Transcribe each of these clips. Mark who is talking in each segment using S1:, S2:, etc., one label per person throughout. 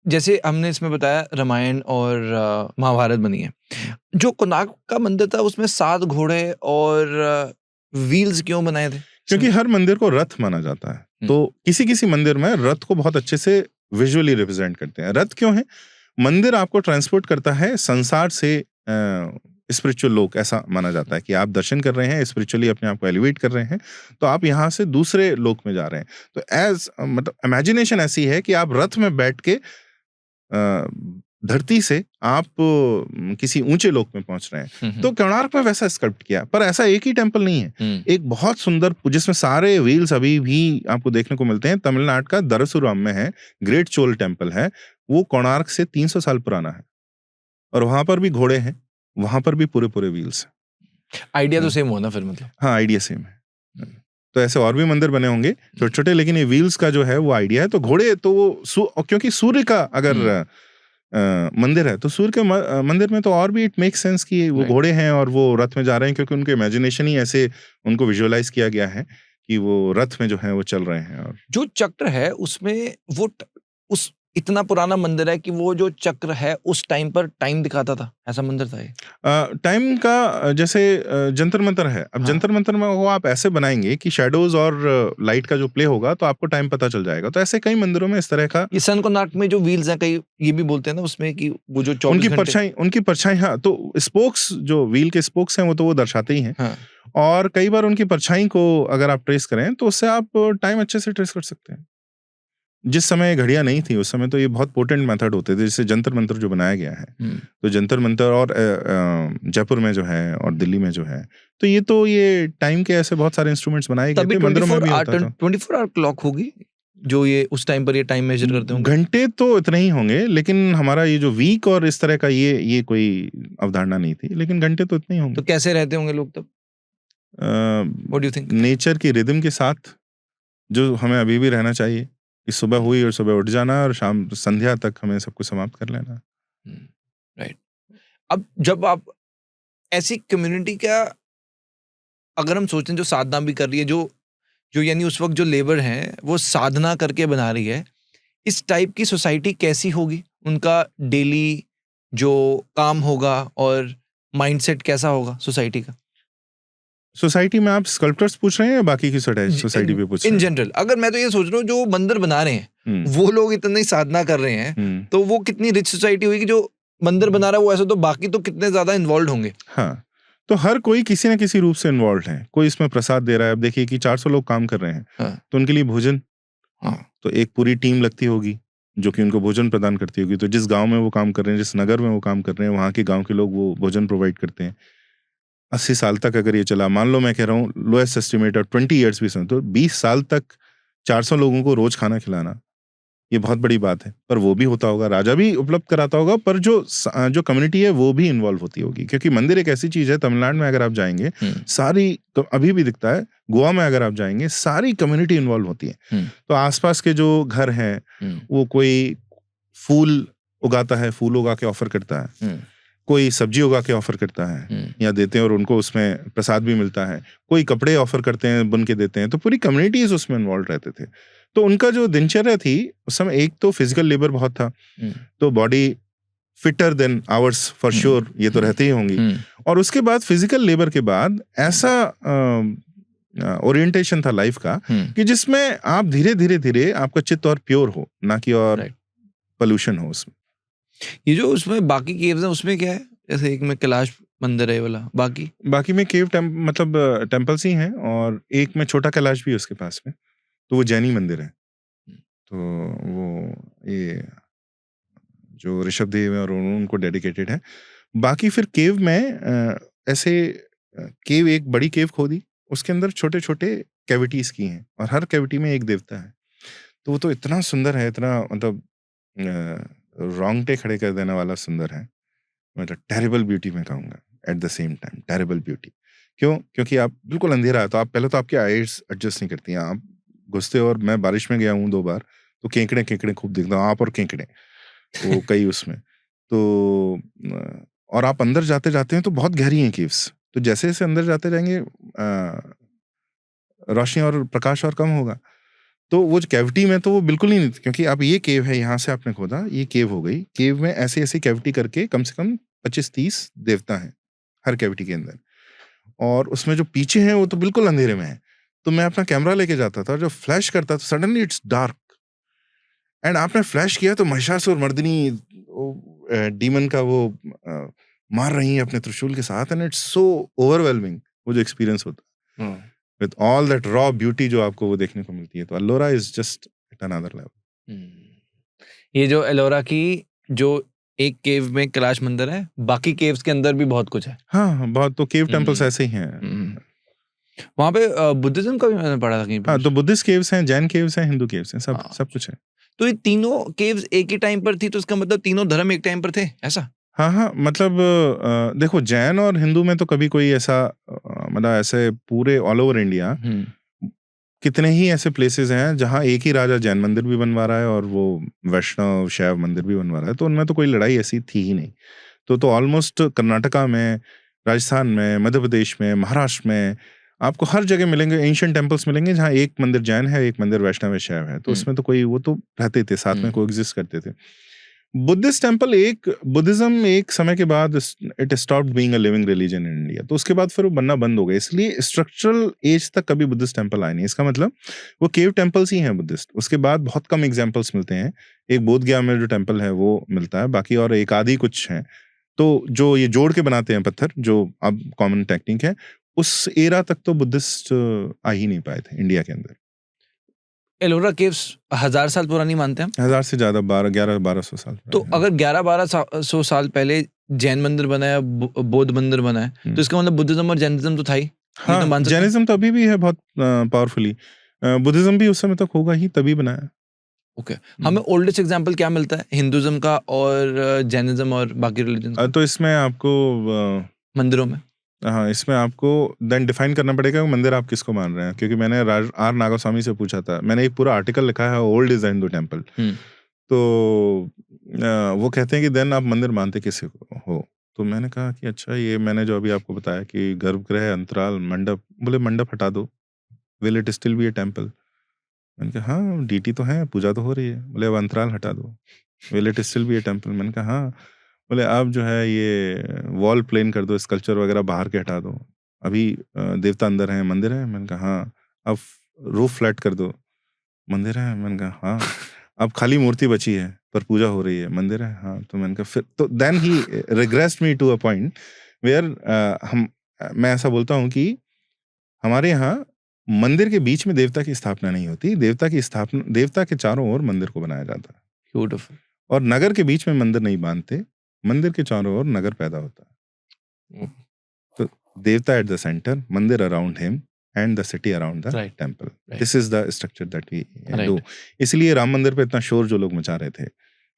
S1: जैसे हमने इसमें बताया रामायण और महाभारत बनी है। जो कोणार्क का मंदिर था उसमें 7 घोड़े और व्हील्स क्यों बनाए थे?
S2: क्योंकि हर मंदिर को रथ माना जाता है, तो किसी मंदिर में रथ को बहुत अच्छे से विजुअली रिप्रेजेंट करते हैं। रथ क्यों है? मंदिर आपको ट्रांसपोर्ट करता है संसार से स्पिरिचुअल लोक, ऐसा माना जाता है कि आप दर्शन कर रहे हैं, स्पिरिचुअली अपने आप को एलिवेट कर रहे हैं, तो आप यहाँ से दूसरे लोक में जा रहे हैं। तो मतलब इमेजिनेशन ऐसी है कि आप रथ में बैठ के धरती से आप किसी ऊंचे लोक में पहुंच रहे हैं। तो कोणार्क में वैसा स्कल्प्ट किया, पर ऐसा एक ही टेम्पल नहीं है। एक बहुत सुंदर जिसमें सारे व्हील्स अभी भी आपको देखने को मिलते हैं, तमिलनाडु का दरसुराम में है, ग्रेट चोल टेम्पल है। वो कोणार्क से 300 साल पुराना है और वहां पर भी घोड़े हैं, वहां पर भी पूरे व्हील्स हैं।
S1: आइडिया तो सेम हो ना फिर, मतलब?
S2: हाँ, आइडिया सेम है। तो ऐसे और भी मंदिर बने होंगे छोटे छोटे, लेकिन ये व्हील्स का जो है वो आइडिया है। तो घोड़े तो वो क्योंकि सूर्य का अगर मंदिर है तो सूर्य के मंदिर में तो और भी इट मेक सेंस कि वो घोड़े हैं और वो रथ में जा रहे हैं, क्योंकि उनके इमेजिनेशन ही ऐसे उनको विजुअलाइज किया गया है कि वो रथ में जो है वो चल रहे हैं। और जो
S1: चक्र है उसमें वो उस इतना पुराना मंदिर है कि वो जो चक्र है उस टाइम पर टाइम दिखाता था, ऐसा मंदिर था ये?
S2: टाइम का जैसे जंतर मंतर है। अब जंतर मंतर में वो आप ऐसे बनाएंगे कि शैडोज और लाइट का जो प्ले होगा तो आपको टाइम पता चल जाएगा। तो ऐसे कई मंदिरों में इस तरह का।
S1: ये सन कोणार्क में जो व्हील्स हैं, कई ये भी बोलते हैं ना उसमें कि वो जो 24
S2: उनकी परछाई, हाँ, तो स्पोक्स, जो व्हील के स्पोक्स हैं वो दर्शाते ही हैं। और कई बार उनकी परछाई को अगर आप ट्रेस करें तो उससे आप टाइम अच्छे से ट्रेस कर सकते हैं। जिस समय घड़ियां नहीं थी उस समय तो ये बहुत पोटेंट मेथड होते थे, जैसे जंतर मंतर जो बनाया गया है। तो जंतर मंतर और जयपुर में जो है और दिल्ली में जो है, तो ये टाइम के ऐसे बहुत सारे इंस्ट्रूमेंट्स बनाए गए थे। मंदिरों में भी होता था।
S1: 24 आवर क्लॉक होगी जो ये उस टाइम पर ये टाइम मेजर करते होंगे।
S2: घंटे तो इतने ही होंगे, लेकिन हमारा ये जो वीक और इस तरह का ये कोई अवधारणा नहीं थी, लेकिन घंटे तो इतने ही होंगे।
S1: तो कैसे रहते होंगे लोग तब? What do you think?
S2: Nature की रिदम के साथ, जो हमें अभी भी रहना चाहिए कि सुबह हुई और सुबह उठ जाना और शाम संध्या तक हमें सब कुछ समाप्त कर लेना।
S1: राइट। अब जब आप ऐसी कम्युनिटी का अगर हम सोचें जो साधना भी कर रही है, जो यानी उस वक्त जो लेबर है वो साधना करके बना रही है, इस टाइप की सोसाइटी कैसी होगी? उनका डेली जो काम होगा और माइंडसेट कैसा होगा सोसाइटी का?
S2: सोसाइटी में आप स्कल्पटर्स पूछ रहे हैं या बाकी की सोसाइटी पे पूछ रहे हैं?
S1: इन जनरल, अगर मैं तो ये सोच रहा हूँ जो मंदिर बना रहे हैं वो लोग इतनी साधना कर रहे हैं, तो वो कितनी रिच सोसाइटी होगी। जो मंदिर बना रहा है वो ऐसा, तो बाकी तो कितने ज्यादा इन्वॉल्व होंगे।
S2: हाँ, तो हर कोई किसी न किसी रूप से इन्वॉल्व है। कोई इसमें प्रसाद दे रहा है। अब देखिए कि 400 लोग काम कर रहे हैं, तो उनके लिए भोजन, तो एक पूरी टीम लगती होगी जो कि उनको भोजन प्रदान करती होगी। तो जिस गांव में वो काम कर रहे हैं, जिस नगर में वो काम कर रहे हैं, वहाँ के गांव के लोग वो भोजन प्रोवाइड करते हैं। 80 साल तक अगर ये चला, मान लो मैं कह रहा हूँ लोएस्ट एस्टिमेट और 20 ईयर्स भी समझ, तो 20 साल तक 400 लोगों को रोज खाना खिलाना, ये बहुत बड़ी बात है। पर वो भी होता होगा, राजा भी उपलब्ध कराता होगा, पर जो कम्युनिटी है वो भी इन्वॉल्व होती होगी। क्योंकि मंदिर एक ऐसी चीज है, तमिलनाडु में अगर आप जाएंगे सारी, अभी भी दिखता है, गोवा में अगर आप जाएंगे सारी कम्युनिटी इन्वॉल्व होती है। तो आसपास के जो घर हैं वो कोई फूल उगाता है, फूल उगा के ऑफर करता है, कोई सब्जी उगा के ऑफर करता है या देते हैं और उनको उसमें प्रसाद भी मिलता है, कोई कपड़े ऑफर करते हैं, बुन के देते हैं। तो पूरी कम्युनिटीज उसमें इन्वॉल्व रहते थे। तो उनका जो दिनचर्या थी उस समय, एक तो फिजिकल लेबर बहुत था, तो body fitter than hours for sure, ये तो रहते ही होंगी। और उसके बाद फिजिकल लेबर के बाद ऐसा ओरिएंटेशन था लाइफ का कि जिसमें आप धीरे धीरे धीरे आपका चित्त और प्योर हो, ना कि और पोल्यूशन हो उसमें।
S1: ये जो उसमें बाकी केव्स हैं उसमें क्या है? जैसे एक में कैलाश मंदिर है वाला,
S2: बाकी में केव मतलब टेम्पल्स ही हैं, और एक में छोटा कैलाश भी है उसके पास में, तो वो जैनी मंदिर है। तो वो ये जो ऋषभदेव है और उनको डेडिकेटेड है। बाकी फिर केव में ऐसे केव, एक बड़ी केव खोदी, उसके अंदर छोटे छोटे कैविटीज की हैं और हर कैविटी में एक देवता है। तो वो तो इतना सुंदर है, इतना मतलब रोंगटे खड़े कर देने वाला सुंदर है। मतलब टेरिबल ब्यूटी मैं कहूँगा, at the same time terrible beauty. क्यों? क्योंकि आप बिल्कुल अंधेरा है, तो आप पहले तो आपकी आइज एडजस्ट नहीं करती हैं, आप घुसते हो। और मैं बारिश में गया हूँ 2 बार, तो केकड़े खूब दिखता हूँ, आप और केकड़े वो कई उसमें। तो और आप अंदर जाते जाते हैं तो बहुत गहरी हैं केव्स, तो जैसे जैसे अंदर जाते जाएंगे रोशनी और प्रकाश और कम होगा, तो वो जो कैविटी में तो वो बिल्कुल ही नहीं, क्योंकि अब ये केव है, यहाँ से आपने खोदा, ये केव हो गई, केव में ऐसी ऐसी कैविटी करके कम से कम 25-30 देवता हैं हर कैविटी के अंदर, और उसमें जो पीछे हैं वो तो बिल्कुल अंधेरे में है। तो मैं अपना कैमरा लेके जाता था, जो फ्लैश करता था सडनली इट्स डार्क, एंड आपने फ्लैश किया तो महिषासुर मर्दिनी डीमन का वो मार रही है अपने त्रिशूल के साथ, एंड इट्स सो ओवरवेलमिंग वो जो एक्सपीरियंस होता है with all that raw beauty जो आपको वो देखने को मिलती है। तो Ellora is just at another level.
S1: ये जो एलोरा की जो एक केव में कैलाश मंदिर है, बाकी केव्स के अंदर भी बहुत कुछ है।
S2: हाँ, बहुत, तो केव टेम्पल्स ऐसे ही हैं।
S1: वहाँ पे बुद्धिज्म का भी मैंने पढ़ा था कहीं पे।
S2: हाँ, तो बुद्धिस्ट केव्स हैं, जैन केव्स हैं, हिंदू केव्स हैं, सब कुछ है।
S1: तो ये तीनों केव्स एक ही टाइम पर थी, तो इसका मतलब तीनों धर्म एक टाइम पर थे, ऐसा?
S2: हाँ, मतलब देखो जैन और हिंदू में तो कभी कोई ऐसा मतलब ऐसे पूरे ऑल ओवर इंडिया कितने ही ऐसे प्लेसेस हैं जहाँ एक ही राजा जैन मंदिर भी बनवा रहा है और वो वैष्णव शैव मंदिर भी बनवा रहा है, तो उनमें तो कोई लड़ाई ऐसी थी ही नहीं। तो ऑलमोस्ट कर्नाटका में, राजस्थान में, मध्य प्रदेश में, महाराष्ट्र में आपको हर जगह मिलेंगे एंशिएंट टेम्पल्स मिलेंगे जहाँ एक मंदिर जैन है, एक मंदिर वैष्णव शैव है, तो उसमें तो कोई, वो तो रहते थे साथ में, कोएग्जिस्ट करते थे। बुद्धिस्ट टेम्पल बुद्धिज्म एक समय के बाद it stopped being a living religion in India, तो उसके बाद फिर वो बनना बंद हो गया, इसलिए स्ट्रक्चरल एज तक कभी बुद्धिस्ट टेम्पल आए नहीं। इसका मतलब वो केव टेम्पल्स ही हैं बुद्धिस्ट, उसके बाद बहुत कम एग्जाम्पल्स मिलते हैं। एक बोध गया में जो टेम्पल है वो मिलता है, बाकी और एक आदि कुछ हैं। तो जो ये जोड़ के बनाते हैं पत्थर, जो अब कॉमन टेक्निक है, उस एरा तक तो बुद्धिस्ट आ ही नहीं पाए थे इंडिया के अंदर।
S1: एलोरा केव्स 1000 साल पुरानी मानते हैं?
S2: 1000 से ज्यादा, 1100-1200 साल।
S1: तो अगर 1100-1200 साल पहले जैन मंदिर बना है, बौद्ध मंदिर बना है, तो इसका मतलब बुद्धिज्म और जैनिज्म तो था ही।
S2: हाँ, जैनिज्म तो अभी भी है बहुत पावरफुली, बुद्धिज्म भी उस समय तक होगा ही, तभी बनाया।
S1: ओके, हमें ओल्डेस्ट एग्जांपल क्या मिलता है हिंदुइज्म का और जैनिज्म और बाकी रिलीजन का?
S2: तो इसमें आपको
S1: मंदिरों में,
S2: हाँ, इसमें आपको देन डिफाइन करना पड़ेगा मंदिर आप किसको मान रहे हैं, क्योंकि मैंने आर नागास्वामी से पूछा था, मैंने एक पूरा आर्टिकल लिखा है ओल्ड इज हिंदू टेम्पल, तो वो कहते हैं कि देन आप मंदिर मानते किसे हो। तो मैंने कहा कि अच्छा, ये मैंने जो अभी आपको बताया कि गर्भगृह, अंतराल, मंडप, बोले मंडप हटा दो, will it still be A temple? मैंने कहा हाँ, डीटी तो है, पूजा तो हो रही है। बोले अब अंतराल हटा दो, will it still be A temple? मैंने कहा हाँ। बोले अब जो है ये वॉल प्लेन कर दो, स्कल्पचर वगैरह बाहर के हटा दो, अभी देवता अंदर है, मंदिर है? मैंने कहा हाँ। अब रूफ फ्लैट कर दो, मंदिर है? मैंने कहा हाँ। अब खाली मूर्ति बची है पर पूजा हो रही है, मंदिर है? हाँ। तो मैंने कहा फिर तो then he regressed me to a point where मैं ऐसा बोलता हूँ कि हमारे यहाँ मंदिर के बीच में देवता की स्थापना नहीं होती, देवता के चारों ओर मंदिर को बनाया जाता है।
S1: ब्यूटीफुल।
S2: और नगर के बीच में मंदिर नहीं बांधते, मंदिर के चारों ओर नगर पैदा होता है। तो devata at the centre, mandir around him, and the city around the temple. This is the structure that we do. इसलिए राम मंदिर पे इतना शोर जो लोग मचा रहे थे,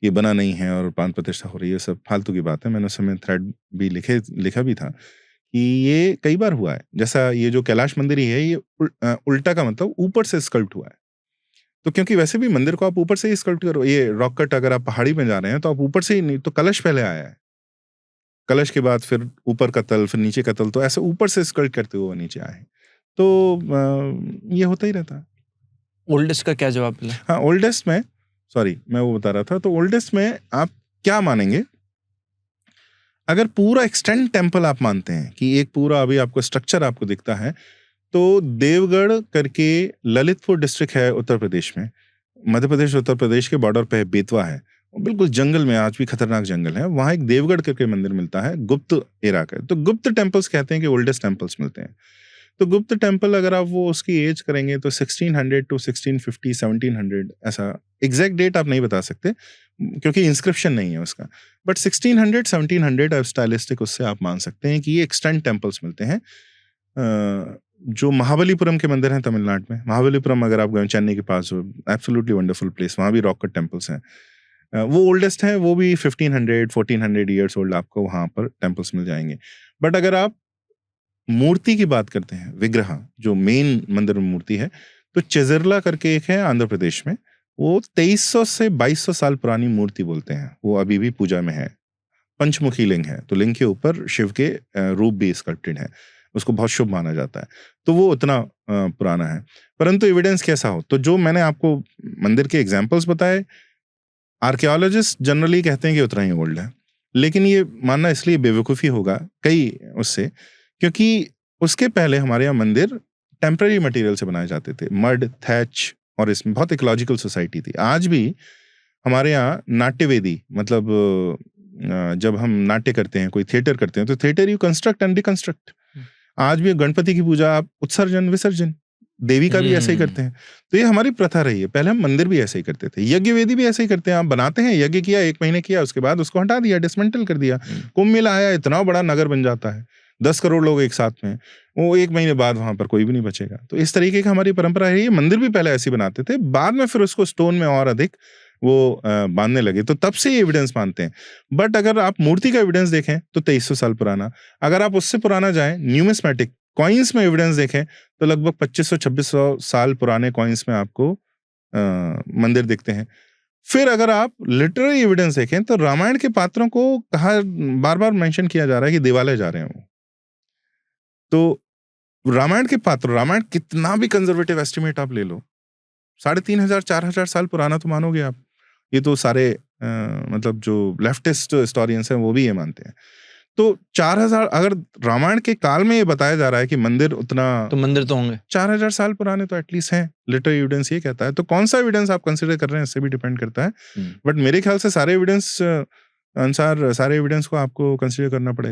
S2: ये बना नहीं है और प्राण प्रतिष्ठा हो रही है, सब फालतू की बात है। मैंने उस समय थ्रेड भी लिखा भी था कि ये कई बार हुआ है। जैसा ये जो कैलाश मंदिर ही है, ये उल्टा का मतलब ऊपर से स्कल्प्ट हुआ है। तो क्योंकि वैसे भी मंदिर को आप ऊपर से ही स्कल्प्ट करो, ये रॉक कट अगर आप पहाड़ी में जा रहे हैं तो आप ऊपर से ही नहीं, तो कलश पहले आया है, कलश के बाद फिर ऊपर का तल, फिर नीचे का तल, तो ऐसे ऊपर से स्कल्प्ट करते हुए नीचे आए। तो ये होता ही रहता है।
S1: ओल्डेस्ट का क्या जवाब मिला?
S2: हाँ, ओल्डेस्ट में, सॉरी मैं वो बता रहा था, तो ओल्डेस्ट में आप क्या मानेंगे? अगर पूरा एक्सटेंड टेम्पल आप मानते हैं कि एक पूरा अभी आपको स्ट्रक्चर आपको दिखता है, तो देवगढ़ करके ललितपुर डिस्ट्रिक्ट है उत्तर प्रदेश में, मध्य प्रदेश उत्तर प्रदेश के बॉर्डर पे बेतवा है, बिल्कुल जंगल में, आज भी खतरनाक जंगल है, वहां एक देवगढ़ करके मंदिर मिलता है, गुप्त एरा का। तो गुप्त टेम्पल्स कहते हैं कि ओल्डेस्ट टेम्पल्स मिलते हैं। तो गुप्त टेम्पल अगर आप वो उसकी एज करेंगे तो 1600 to 1650, 1700, ऐसा एग्जैक्ट डेट आप नहीं बता सकते क्योंकि इंस्क्रिप्शन नहीं है उसका, बट 1600, 1700 अब स्टाइलिस्टिक उससे आप मान सकते हैं कि ये एक्सटेंड टेम्पल्स मिलते हैं। जो महाबलीपुरम के मंदिर हैं तमिलनाडु में, महाबलीपुरम अगर आप गए, चेन्नई के पास, एब्सोल्युटली वंडरफुल प्लेस, वहाँ भी रॉक कट टेम्पल्स हैं, वो ओल्डेस्ट हैं, वो भी 1500, 1400 ईयर्स ओल्ड आपको वहाँ पर टेम्पल्स मिल जाएंगे। बट अगर आप मूर्ति की बात करते हैं, विग्रह जो मेन मंदिर में मूर्ति है, तो चिजरला करके एक है आंध्र प्रदेश में, वो 2300 से 2200 साल पुरानी मूर्ति बोलते हैं, वो अभी भी पूजा में है। पंचमुखी लिंग है, तो लिंग के ऊपर शिव के रूप भी स्कल्प्टेड है। उसको बहुत शुभ माना जाता है, तो वो उतना पुराना है। परंतु एविडेंस कैसा हो, तो जो मैंने आपको मंदिर के एग्जाम्पल्स बताए, आर्कियोलॉजिस्ट जनरली कहते हैं कि उतना ही ओल्ड है, लेकिन ये मानना इसलिए बेवकूफ़ी होगा कई उससे, क्योंकि उसके पहले हमारे यहाँ मंदिर टेम्पररी मटेरियल से बनाए जाते थे, मड, थैच, और इसमें बहुत इकोलॉजिकल सोसाइटी थी। आज भी हमारे यहाँ नाट्यवेदी, मतलब जब हम नाट्य करते हैं, कोई थिएटर करते हैं, तो theatre you construct and reconstruct. आज भी गणपति की पूजा आप उत्सर्जन विसर्जन, देवी का भी ऐसे ही करते हैं। तो ये हमारी प्रथा रही है। पहले हम मंदिर भी ऐसे ही करते थे, यज्ञ वेदी भी ऐसे ही करते हैं। आप बनाते हैं, यज्ञ किया, 1 महीने किया, उसके बाद उसको हटा दिया, डिसमेंटल कर दिया। कुंभ मेला आया, इतना बड़ा नगर बन जाता है, 10 करोड़ लोग एक साथ में, वो 1 महीने बाद वहां पर कोई भी नहीं बचेगा। तो इस तरीके की हमारी परंपरा है। मंदिर भी पहले ऐसे बनाते थे, बाद में फिर उसको स्टोन में और अधिक वो बांधने लगे, तो तब से ये एविडेंस मानते हैं। बट अगर आप मूर्ति का एविडेंस देखें तो 2300 साल पुराना। अगर आप उससे पुराना जाएं, न्यूमिस्मेटिक कॉइन्स में एविडेंस देखें, तो लगभग 2500-2600 साल पुराने कॉइन्स में आपको मंदिर दिखते हैं। फिर अगर आप लिटरेरी एविडेंस देखें, तो रामायण के पात्रों को कहा, बार बार मेंशन किया जा रहा है कि देवालय जा रहे हैं वो। तो रामायण के पात्र, रामायण कितना भी कंजर्वेटिव एस्टिमेट आप ले लो, 3500-4000 साल पुराना तो मानोगे आप। ये तो सारे मतलब जो लेफ्टिस्ट हिस्टोरियंस हैं वो भी ये मानते हैं। तो 4000, अगर रामायण के काल में ये बताया जा रहा है कि मंदिर उतना,
S1: तो मंदिर तो होंगे
S2: 4000 साल पुराने तो एटलीस्ट हैं, लिटरेरी एविडेंस ये कहता है। तो कौन सा एविडेंस आप कंसिडर कर रहे हैं, इससे भी डिपेंड करता है। बट मेरे ख्याल से सारे एविडेंस अनुसार सारे एविडेंस को आपको कंसिडर करना पड़ेगा।